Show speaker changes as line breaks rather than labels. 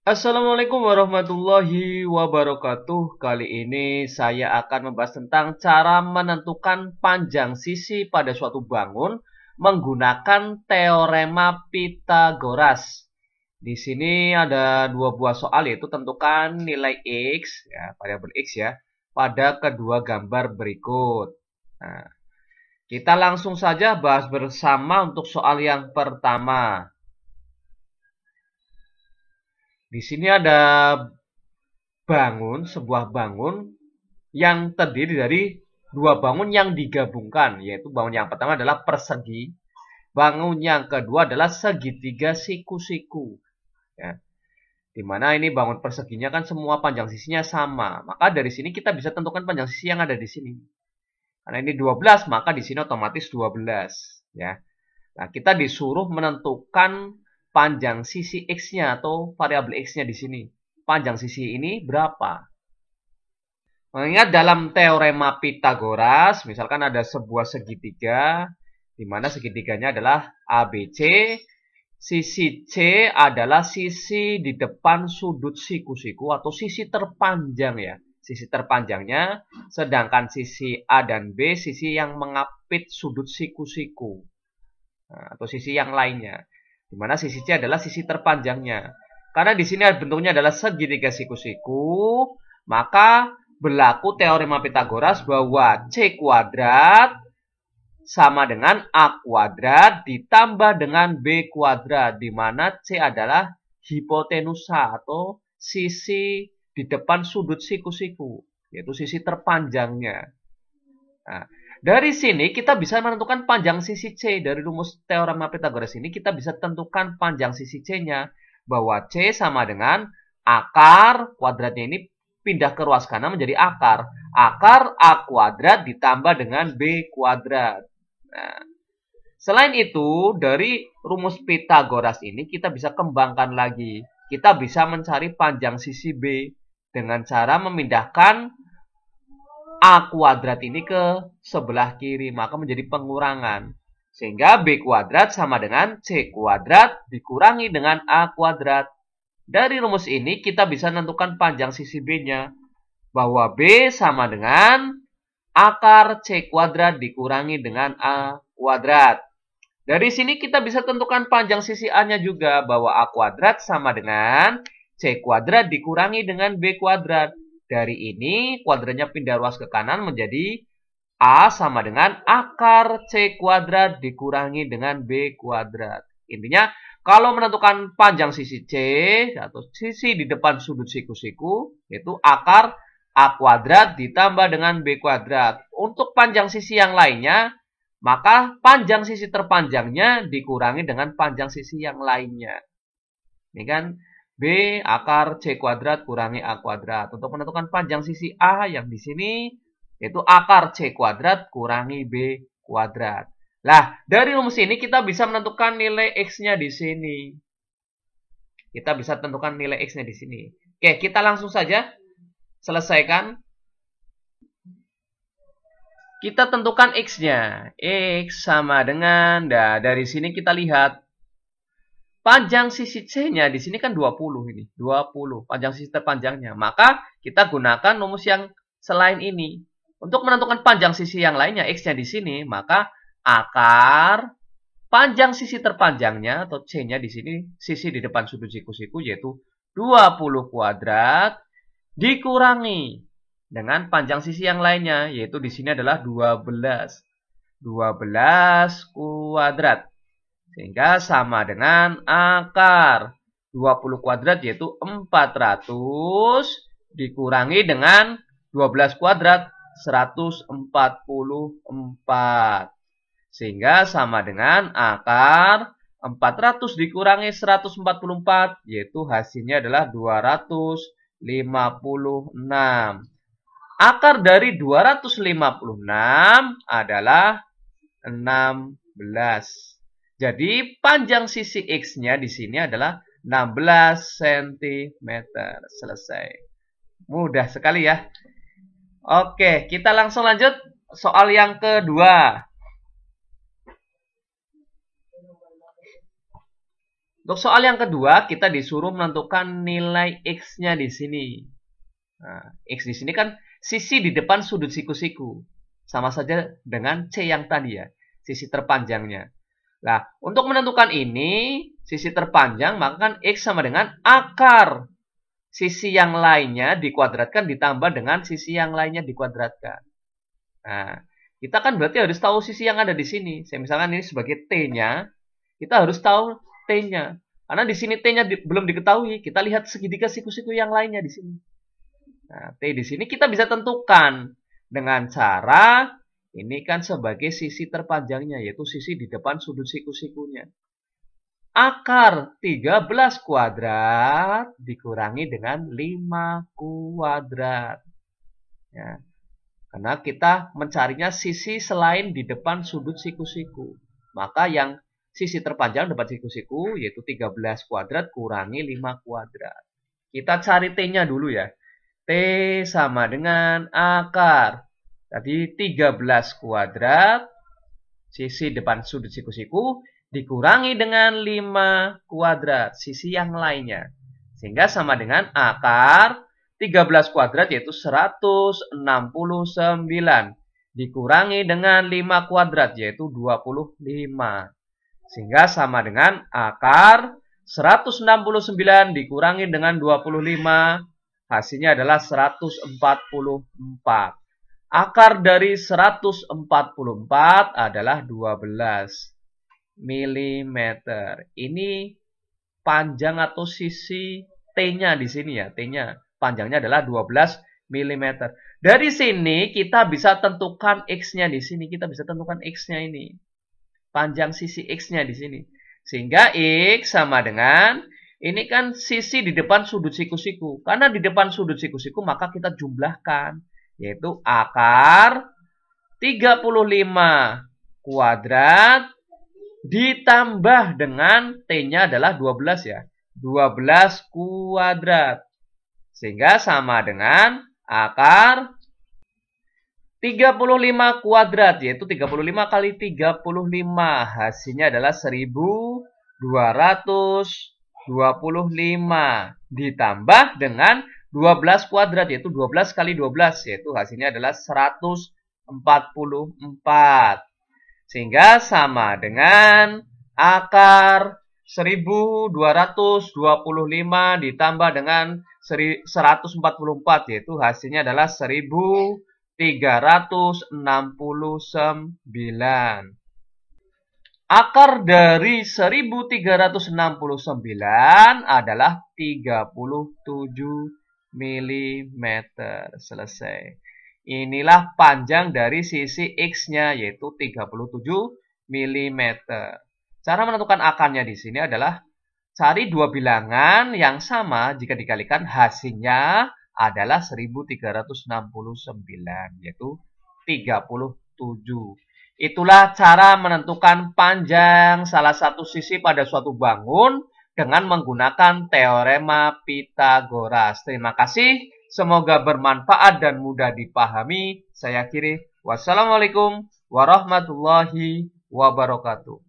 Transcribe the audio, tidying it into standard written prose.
Assalamualaikum warahmatullahi wabarakatuh. Kali ini saya akan membahas tentang cara menentukan panjang sisi pada suatu bangun menggunakan teorema Pitagoras. Di sini ada dua buah soal, yaitu tentukan nilai X, ya, variabel X ya, pada kedua gambar berikut. Nah, kita langsung saja bahas bersama untuk soal yang pertama. Di sini ada sebuah bangun yang terdiri dari dua bangun yang digabungkan, yaitu bangun yang pertama adalah persegi, bangun yang kedua adalah segitiga siku-siku. Ya, di mana ini bangun perseginya kan semua panjang sisinya sama. Maka dari sini kita bisa tentukan panjang sisi yang ada di sini. Karena ini 12, maka di sini otomatis 12. Ya. Nah, kita disuruh menentukan panjang sisi X-nya atau variabel X-nya di sini. Panjang sisi ini berapa? Mengingat dalam teorema Pitagoras, misalkan ada sebuah segitiga, di mana segitiganya adalah ABC, sisi C adalah sisi di depan sudut siku-siku atau sisi terpanjang ya. Sisi terpanjangnya, sedangkan sisi A dan B sisi yang mengapit sudut siku-siku. Nah, atau sisi yang lainnya. Di mana sisi C adalah sisi terpanjangnya. Karena di sini bentuknya adalah segitiga siku-siku, maka berlaku teorema Pitagoras bahwa C kuadrat sama dengan A kuadrat ditambah dengan B kuadrat, di mana C adalah hipotenusa atau sisi di depan sudut siku-siku, yaitu sisi terpanjangnya. Nah, dari sini kita bisa menentukan panjang sisi C. Dari rumus teorema Pitagoras ini kita bisa tentukan panjang sisi C-nya, bahwa C sama dengan akar kuadratnya ini pindah ke ruas kanan menjadi akar. Akar A kuadrat ditambah dengan B kuadrat. Nah, selain itu, dari rumus Pitagoras ini kita bisa kembangkan lagi. Kita bisa mencari panjang sisi B dengan cara memindahkan A kuadrat ini ke sebelah kiri, maka menjadi pengurangan. Sehingga B kuadrat sama dengan C kuadrat dikurangi dengan A kuadrat. Dari rumus ini kita bisa menentukan panjang sisi B-nya, bahwa B sama dengan akar C kuadrat dikurangi dengan A kuadrat. Dari sini kita bisa tentukan panjang sisi A-nya juga, bahwa A kuadrat sama dengan C kuadrat dikurangi dengan B kuadrat. Dari ini kuadratnya pindah ruas ke kanan menjadi A sama dengan akar C kuadrat dikurangi dengan B kuadrat. Intinya, kalau menentukan panjang sisi C atau sisi di depan sudut siku-siku, yaitu akar A kuadrat ditambah dengan B kuadrat. Untuk panjang sisi yang lainnya, maka panjang sisi terpanjangnya dikurangi dengan panjang sisi yang lainnya. Ini kan B akar C kuadrat kurangi A kuadrat. Untuk menentukan panjang sisi A yang di sini, yaitu akar C kuadrat kurangi B kuadrat. Nah, dari rumus ini kita bisa menentukan nilai X-nya di sini. Kita bisa tentukan nilai X-nya di sini. Oke, kita langsung saja selesaikan. Kita tentukan X-nya. X sama dengan, nah dari sini kita lihat panjang sisi C-nya di sini kan 20 ini. 20, panjang sisi terpanjangnya. Maka kita gunakan rumus yang selain ini. Untuk menentukan panjang sisi yang lainnya, X-nya di sini, maka akar panjang sisi terpanjangnya atau C-nya di sini, sisi di depan sudut siku-siku yaitu 20 kuadrat dikurangi dengan panjang sisi yang lainnya, yaitu di sini adalah 12. 12 kuadrat. Sehingga sama dengan akar 20 kuadrat yaitu 400 dikurangi dengan 12 kuadrat 144. Sehingga sama dengan akar 400 dikurangi 144, yaitu hasilnya adalah 256. Akar dari 256 adalah 16. Jadi panjang sisi X-nya di sini adalah 16 cm. Selesai. Mudah sekali ya. Oke, kita langsung lanjut soal yang kedua. Untuk soal yang kedua, kita disuruh menentukan nilai X-nya di sini. Nah, X di sini kan sisi di depan sudut siku-siku. Sama saja dengan C yang tadi ya, sisi terpanjangnya. Nah, untuk menentukan ini, sisi terpanjang, maka kan X sama dengan akar sisi yang lainnya dikuadratkan ditambah dengan sisi yang lainnya dikuadratkan. Nah, kita kan berarti harus tahu sisi yang ada di sini. Saya misalkan ini sebagai T-nya, kita harus tahu T-nya. Karena di sini T-nya belum diketahui, kita lihat segitiga siku-siku yang lainnya di sini. Nah, T di sini kita bisa tentukan dengan cara ini kan sebagai sisi terpanjangnya, yaitu sisi di depan sudut siku-sikunya. Akar 13 kuadrat dikurangi dengan 5 kuadrat. Ya, karena kita mencarinya sisi selain di depan sudut siku-siku. Maka yang sisi terpanjang depan siku-siku yaitu 13 kuadrat kurangi 5 kuadrat. Kita cari T-nya dulu ya. T sama dengan akar. Tadi 13 kuadrat sisi depan sudut siku-siku dikurangi dengan 5 kuadrat sisi yang lainnya. Sehingga sama dengan akar 13 kuadrat yaitu 169 dikurangi dengan 5 kuadrat yaitu 25. Sehingga sama dengan akar 169 dikurangi dengan 25 hasilnya adalah 144. Akar dari 144 adalah 12 mm. Ini panjang atau sisi T-nya di sini ya. T-nya panjangnya adalah 12 mm. Dari sini kita bisa tentukan X-nya di sini. Kita bisa tentukan X-nya ini. Panjang sisi X-nya di sini. Sehingga X sama dengan ini kan sisi di depan sudut siku-siku. Karena di depan sudut siku-siku maka kita jumlahkan. Yaitu akar 35 kuadrat ditambah dengan T-nya adalah 12 ya. 12 kuadrat. Sehingga sama dengan akar 35 kuadrat. Yaitu 35 kali 35. Hasilnya adalah 1225. Ditambah dengan 12 kuadrat. Yaitu 12 kali 12. Yaitu hasilnya adalah 144. Sehingga sama dengan akar 1225 ditambah dengan 144 yaitu hasilnya adalah 1369. Akar dari 1369 adalah 37 mm. Selesai. Inilah panjang dari sisi X-nya yaitu 37 mm. Cara menentukan akarnya di sini adalah cari dua bilangan yang sama jika dikalikan hasilnya adalah 1369 yaitu 37. Itulah cara menentukan panjang salah satu sisi pada suatu bangun dengan menggunakan teorema Pitagoras. Terima kasih. Semoga bermanfaat dan mudah dipahami. Saya akhiri. Wassalamualaikum warahmatullahi wabarakatuh.